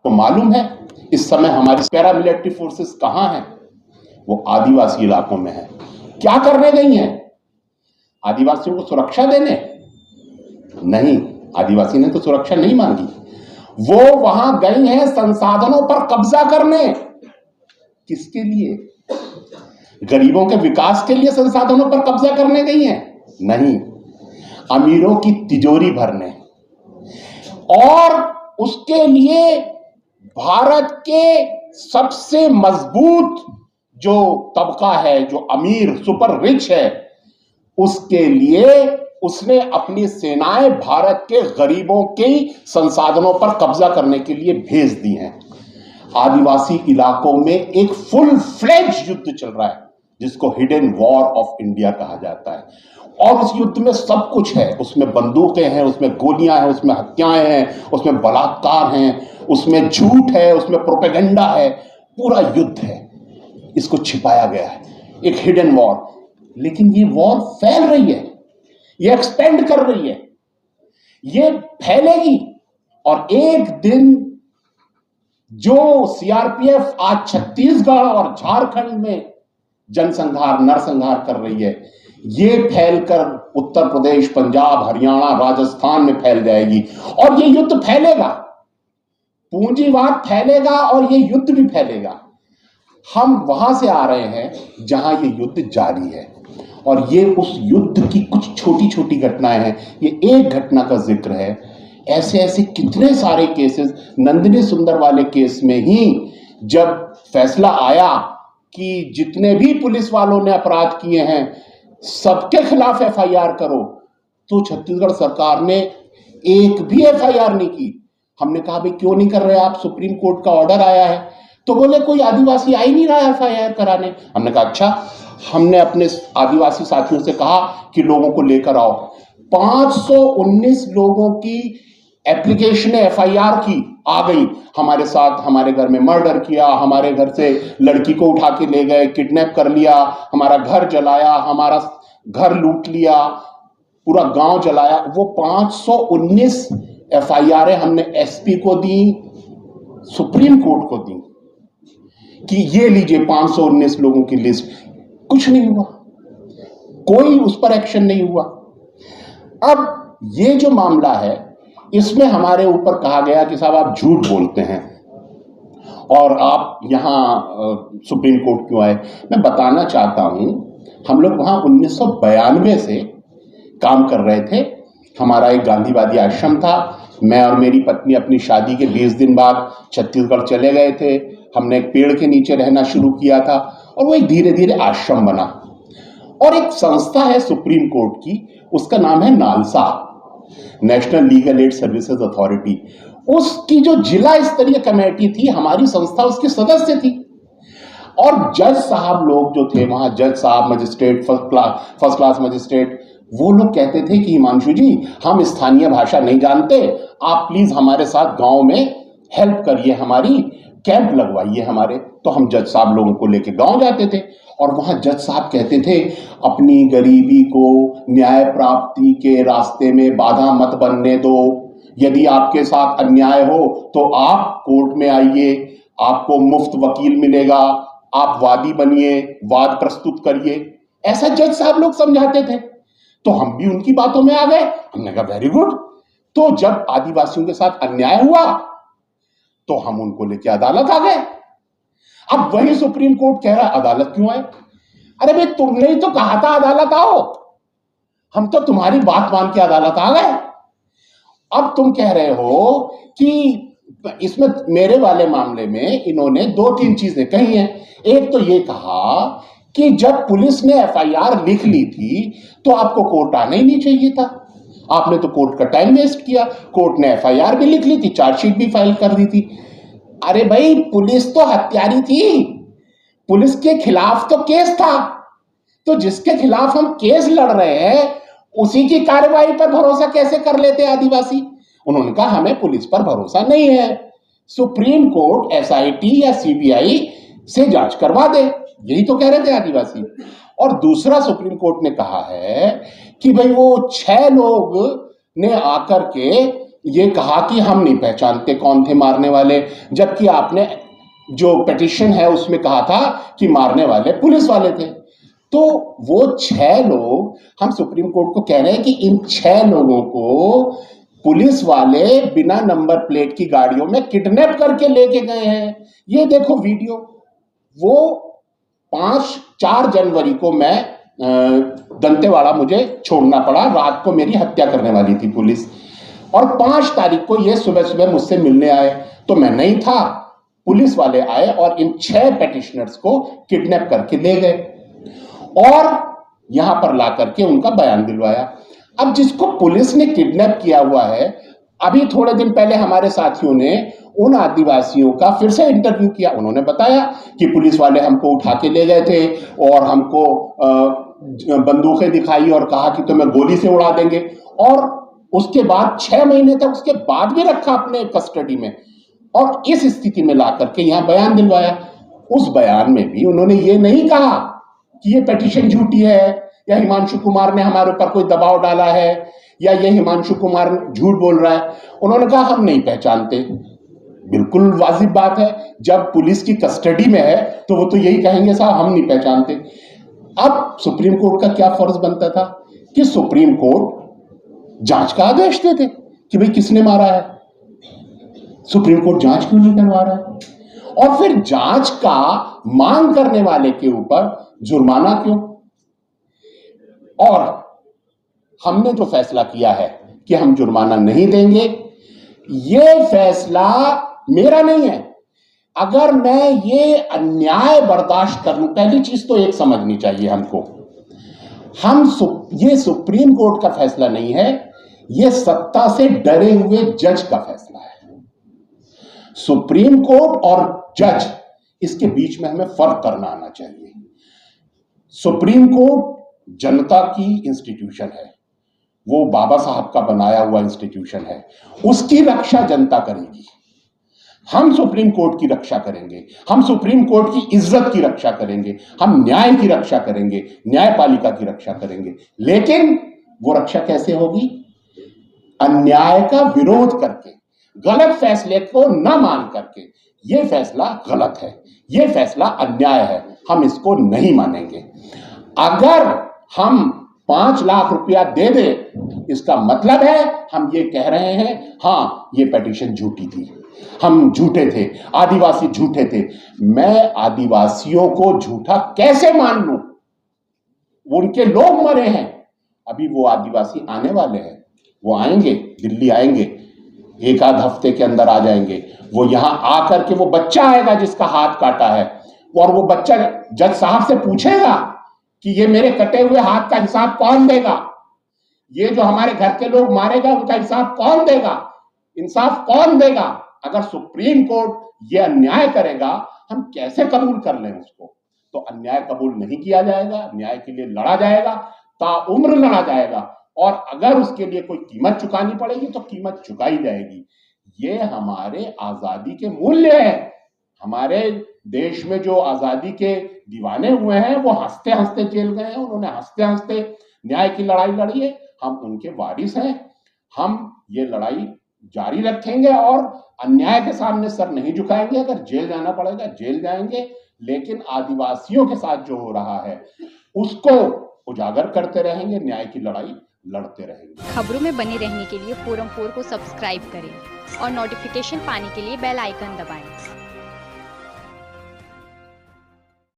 तो मालूम है इस समय हमारी पैरामिलिट्री फोर्सेस कहां हैं? वो आदिवासी इलाकों में है। क्या करने गई हैं? आदिवासियों को सुरक्षा देने? नहीं, आदिवासी ने तो सुरक्षा नहीं मांगी। वो वहां गई हैं संसाधनों पर कब्जा करने। किसके लिए? गरीबों के विकास के लिए संसाधनों पर कब्जा करने गई हैं? नहीं, अमीरों की तिजोरी भरने। और उसके लिए भारत के सबसे मजबूत जो तबका है, जो अमीर सुपर रिच है, उसके लिए उसने अपनी सेनाएं भारत के गरीबों के संसाधनों पर कब्जा करने के लिए भेज दी हैं। आदिवासी इलाकों में एक फुल फ्लेज युद्ध चल रहा है जिसको हिडन वॉर ऑफ इंडिया कहा जाता है। और उस युद्ध में सब कुछ है, उसमें बंदूकें हैं, उसमें गोलियां हैं, उसमें हत्याएं हैं, उसमें बलात्कार हैं, उसमें झूठ है, उसमें प्रोपेगेंडा है, पूरा युद्ध है। इसको छिपाया गया है, एक हिडन वॉर। लेकिन ये वॉर फैल रही है, ये एक्सपेंड कर रही है, ये फैलेगी। और एक दिन जो सीआरपीएफ आज छत्तीसगढ़ और झारखंड में जनसंहार नरसंहार कर रही है, ये फैलकर उत्तर प्रदेश, पंजाब, हरियाणा, राजस्थान में फैल जाएगी। और ये युद्ध फैलेगा, पूंजीवाद फैलेगा और ये युद्ध भी फैलेगा। हम वहां से आ रहे हैं जहां ये युद्ध जारी है। और ये उस युद्ध की कुछ छोटी छोटी घटनाएं हैं। ये एक घटना का जिक्र है। ऐसे ऐसे कितने सारे केसेस। नंदिनी सुंदर वाले केस में ही जब फैसला आया कि जितने भी पुलिस वालों ने अपराध किए हैं सबके खिलाफ एफआईआर करो, तो छत्तीसगढ़ सरकार ने एक भी एफआईआर नहीं की। हमने कहा भाई क्यों नहीं कर रहे आप, सुप्रीम कोर्ट का ऑर्डर आया है। तो बोले कोई आदिवासी आ ही नहीं रहा एफआईआर कराने। हमने कहा अच्छा। हमने अपने आदिवासी साथियों से कहा कि लोगों को लेकर आओ। 519 लोगों की एप्लीकेशन एफआईआर की आ गई। हमारे साथ हमारे घर में मर्डर किया, हमारे घर से लड़की को उठा के ले गए, किडनैप कर लिया, हमारा घर जलाया, हमारा घर लूट लिया, पूरा गांव जलाया। वो 519 एफआईआर हमने एसपी को दी, सुप्रीम कोर्ट को दी कि ये लीजिए 519 लोगों की लिस्ट। कुछ नहीं हुआ, कोई उस पर एक्शन नहीं हुआ। अब ये जो मामला है इसमें हमारे ऊपर कहा गया कि साहब आप झूठ बोलते हैं और आप यहां सुप्रीम कोर्ट क्यों आए। मैं बताना चाहता हूं, हम लोग वहां 1992 से काम कर रहे थे। हमारा एक गांधीवादी आश्रम था। मैं और मेरी पत्नी अपनी शादी के 20 दिन बाद छत्तीसगढ़ चले गए थे। हमने एक पेड़ के नीचे रहना शुरू किया था और वो एक धीरे धीरे आश्रम बना। और एक संस्था है सुप्रीम कोर्ट की, उसका नाम है NALSA, national legal aid services authority. उसकी जो जिला स्तरीय कमेटी थी, हमारी संस्था उसके सदस्य थी। और जज साहब लोग जो थे वहां, जज साहब, मजिस्ट्रेट, फर्स्ट क्लास मजिस्ट्रेट, वो लोग कहते थे कि हिमांशु जी हम स्थानीय भाषा नहीं जानते, आप प्लीज हमारे साथ गांव में हेल्प करिए, हमारी कैंप लगवाइए हमारे। तो हम जज साहब लोगों को लेके गांव जाते थे और वहां जज साहब कहते थे अपनी गरीबी को न्याय प्राप्ति के रास्ते में बाधा मत बनने दो। यदि आपके साथ अन्याय हो तो आप कोर्ट में आइए, आपको मुफ्त वकील मिलेगा, आप वादी बनिए, वाद प्रस्तुत करिए। ऐसा जज साहब लोग समझाते थे। तो हम भी उनकी बातों में आ गए। हमने कहा वेरी गुड। तो जब आदिवासियों के साथ अन्याय हुआ तो हम उनको लेके अदालत आ गए। अब वही सुप्रीम कोर्ट कह रहा है अदालत क्यों आए? अरे भाई तुमने ही तो कहा था अदालत आओ, हम तो तुम्हारी बात मान के अदालत आ गए। अब तुम कह रहे हो कि इसमें मेरे वाले मामले में इन्होंने 2-3 चीजें कही हैं। एक तो ये कहा कि जब पुलिस ने एफआईआर लिख ली थी तो आपको कोर्ट आना ही नहीं चाहिए था, आपने तो कोर्ट का टाइम वेस्ट किया। कोर्ट ने एफआईआर भी लिख ली थी, चार्जशीट भी फाइल कर दी थी। अरे भाई पुलिस तो हत्यारी थी, पुलिस के खिलाफ तो केस था, तो जिसके खिलाफ हम केस लड़ रहे हैं उसी की कार्रवाई पर भरोसा कैसे कर लेते आदिवासी? उन्होंने कहा हमें पुलिस पर भरोसा नहीं है, सुप्रीम कोर्ट एसआईटी या सीबीआई से जांच करवा दे। यही तो कह रहे थे आदिवासी। और दूसरा सुप्रीम कोर्ट ने कहा है कि भाई वो 6 लोग ने आकर के ये कहा कि हम नहीं पहचानते कौन थे मारने वाले, जबकि आपने जो पिटीशन है उसमें कहा था कि मारने वाले पुलिस वाले थे। तो वो 6 लोग, हम सुप्रीम कोर्ट को कह रहे हैं कि इन 6 लोगों को पुलिस वाले बिना नंबर प्लेट की गाड़ियों में किडनैप करके लेके गए हैं। ये देखो वीडियो। वो 4 जनवरी को मैं दंतेवाड़ा मुझे छोड़ना पड़ा, रात को मेरी हत्या करने वाली थी पुलिस, और 5 तारीख को ये सुबह सुबह मुझसे मिलने आए, तो मैं नहीं था, पुलिस वाले आए और इन 6 पेटिशनर्स को किडनैप करके ले गए और यहां पर ला करके उनका बयान दिलवाया। अब जिसको पुलिस ने किडनैप किया हुआ है, अभी थोड़े दिन पहले हमारे साथियों ने उन आदिवासियों का फिर से इंटरव्यू किया। उन्होंने बताया कि पुलिस वाले हमको उठा के ले गए थे और हमको बंदूकें दिखाई और कहा कि तुम्हें गोली से उड़ा देंगे, और उसके बाद 6 महीने तक उसके बाद भी रखा अपने कस्टडी में, और इस स्थिति में ला करके यहां बयान दिलवाया। उस बयान में भी उन्होंने ये नहीं कहा कि ये पिटीशन झूठी है या हिमांशु कुमार ने हमारे ऊपर कोई दबाव डाला है या ये हिमांशु कुमार झूठ बोल रहा है। उन्होंने कहा हम नहीं पहचानते। बिल्कुल वाजिब बात है, जब पुलिस की कस्टडी में है तो वो तो यही कहेंगे साहब हम नहीं पहचानते। अब सुप्रीम कोर्ट का क्या फर्ज बनता था कि सुप्रीम कोर्ट जांच का आदेश देते कि भाई किसने मारा है। सुप्रीम कोर्ट जांच क्यों नहीं करवा रहा है, और फिर जांच का मांग करने वाले के ऊपर जुर्माना क्यों। और हमने जो फैसला किया है कि हम जुर्माना नहीं देंगे, यह फैसला मेरा नहीं है। अगर मैं ये अन्याय बर्दाश्त कर लूं, पहली चीज तो एक समझनी चाहिए हमको, ये सुप्रीम कोर्ट का फैसला नहीं है, ये सत्ता से डरे हुए जज का फैसला है। सुप्रीम कोर्ट और जज, इसके बीच में हमें फर्क करना आना चाहिए। सुप्रीम कोर्ट जनता की इंस्टीट्यूशन है, वो बाबा साहब का बनाया हुआ इंस्टीट्यूशन है, उसकी रक्षा जनता करेगी। हम सुप्रीम कोर्ट की रक्षा करेंगे, हम सुप्रीम कोर्ट की इज्जत की रक्षा करेंगे, हम न्याय की रक्षा करेंगे, न्यायपालिका की रक्षा करेंगे। लेकिन वो रक्षा कैसे होगी? अन्याय का विरोध करके, गलत फैसले को न मान करके। ये फैसला गलत है, ये फैसला अन्याय है, हम इसको नहीं मानेंगे। अगर हम 5 लाख रुपया दे दे, इसका मतलब है हम ये कह रहे हैं हाँ ये पिटीशन झूठी थी, हम झूठे थे, आदिवासी झूठे थे। मैं आदिवासियों को झूठा कैसे मान लूं? उनके लोग मरे हैं, अभी वो आदिवासी आने वाले हैं, वो आएंगे, दिल्ली आएंगे, 1 आध हफ्ते के अंदर आ जाएंगे। वो यहां आकर के वो बच्चा आएगा जिसका हाथ काटा है, और वो बच्चा जज साहब से पूछेगा कि ये मेरे कटे हुए हाथ का हिसाब कौन देगा, ये जो हमारे घर के लोग मारेगा उनका हिसाब कौन देगा, इंसाफ कौन देगा। अगर सुप्रीम कोर्ट ये अन्याय करेगा, हम कैसे कबूल कर लें उसको? तो अन्याय कबूल नहीं किया जाएगा, न्याय के लिए लड़ा जाएगा, ताउम्र लड़ा जाएगा, और अगर उसके लिए कोई कीमत चुकानी पड़ेगी तो कीमत चुकाई जाएगी। ये हमारे आजादी के मूल्य हैं। हमारे देश में जो आजादी के दीवाने हुए हैं वो हंसते हंसते जेल गए हैं, उन्होंने हंसते हंसते न्याय की लड़ाई लड़ी है। हम उनके वारिस हैं, हम ये लड़ाई जारी रखेंगे और अन्याय के सामने सर नहीं झुकाएंगे। अगर जेल जाना पड़ेगा जेल जाएंगे, लेकिन आदिवासियों के साथ जो हो रहा है उसको उजागर करते रहेंगे, न्याय की लड़ाई लड़ते रहेंगे। खबरों में बने रहने के लिए फोरम 4 को सब्सक्राइब करें और नोटिफिकेशन पाने के लिए बेल आइकन दबाएं।